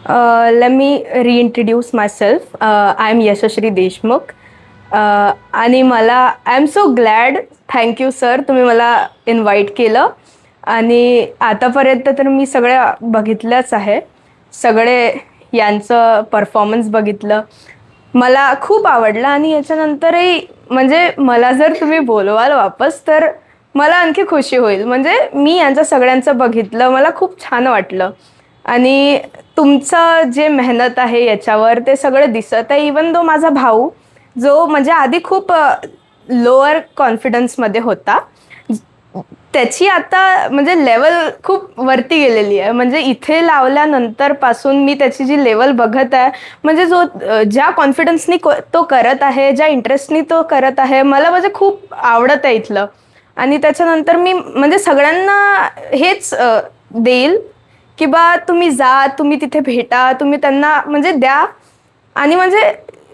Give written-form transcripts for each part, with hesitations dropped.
Let me reintroduce myself. I am Yashashri Deshmukh. आणि मला I am so glad, thank you sir, तुम्ही मला invite केलं. आणि आतापर्यंत तर मी सगळ्या बघितल्याच आहे, सगळे यांचं परफॉर्मन्स बघितलं, मला खूप आवडलं. आणि याच्यानंतरही म्हणजे मला जर तुम्ही बोलवाल वापस तर मला आणखी खुशी होईल. म्हणजे मी यांचं सगळ्यांचं बघितलं, मला खूप छान वाटलं. आणि तुमचं जे मेहनत आहे याच्यावर ते सगळं दिसत आहे. इवन दो माझा भाऊ जो म्हणजे आधी खूप लोअर कॉन्फिडन्समध्ये होता, त्याची आता म्हणजे लेवल खूप वरती गेलेली आहे. म्हणजे इथे लावल्यानंतर पासून मी त्याची जी लेवल बघत आहे, म्हणजे जो ज्या कॉन्फिडन्सनी तो करत आहे, ज्या इंटरेस्टनी तो करत आहे, मला म्हणजे खूप आवडत आहे इथलं. आणि त्याच्यानंतर मी म्हणजे सगळ्यांना हेच देईल की बा तुम्ही जा, तुम्ही तिथे भेटा, तुम्ही त्यांना म्हणजे द्या. आणि म्हणजे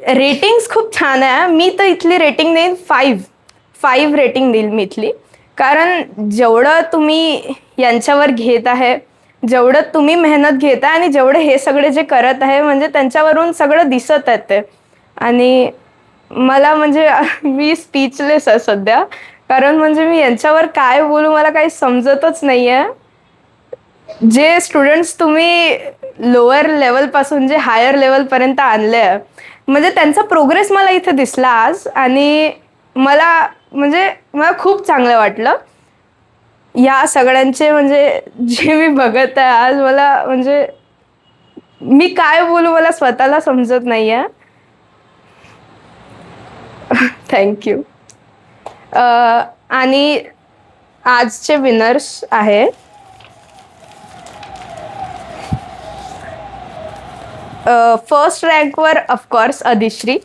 रेटिंग्स खूप छान आहे. मी तर इथली रेटिंग देईन 5 रेटिंग देईल मी इथली. कारण जेवढं तुम्ही यांच्यावर घेत आहे, जेवढं तुम्ही मेहनत घेता आणि जेवढे हे सगळे जे करत आहे, म्हणजे त्यांच्यावरून सगळं दिसत आहे ते. आणि मला म्हणजे मी स्पीचलेस आहे सध्या, कारण म्हणजे मी यांच्यावर काय बोलू मला काही समजतच नाही आहे. जे स्टुडंट्स तुम्ही लोअर लेवलपासून जे हायर लेवलपर्यंत आणले आहे, म्हणजे त्यांचा प्रोग्रेस मला इथे दिसला आज. आणि मला खूप चांगलं वाटलं या सगळ्यांचे म्हणजे जे मी बघत आहे आज. मला म्हणजे मी काय बोलू मला स्वतःला समजत नाही आहे. थँक्यू. आणि आजचे विनर्स आहे फर्स्ट रँकवर ऑफकोर्स अधिश्री,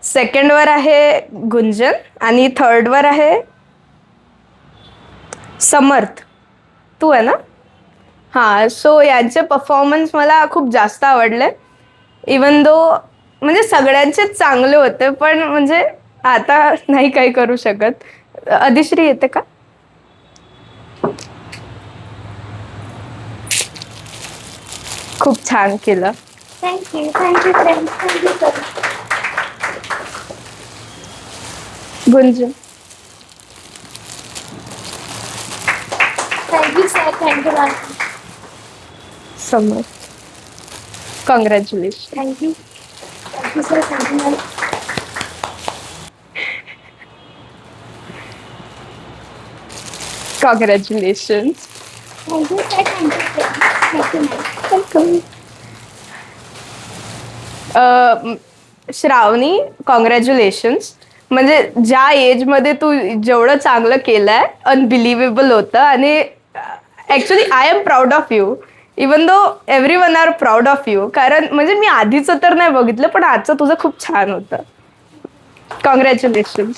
सेकंडवर आहे गुंजन आणि थर्डवर आहे समर्थ. तू आहे ना? हां. सो यांचे परफॉर्मन्स मला खूप जास्त आवडले. इवन दो म्हणजे सगळ्यांचेच चांगले होते, पण म्हणजे आता नाही काही करू शकत. अधिश्री येते का? खूप छान केलं. Thank you friends, thank you sir. Gunjan. Thank you sir, thank you ma'am. Samarth. Congratulation. Thank you. Thank you sir, thank you ma'am. Congratulations. Thank you sir, thank you. Thank you ma'am. Welcome. Shravani, congratulations. म्हणजे ज्या एजमध्ये तू जेवढं चांगलं केलं आहे, अनबिलिव्हेबल होतं. आणि actually I am proud of you, even though everyone are proud of you. कारण म्हणजे मी आधीचं तर नाही बघितलं, पण आजचं तुझं खूप छान होतं. कॉंग्रॅच्युलेशन्स.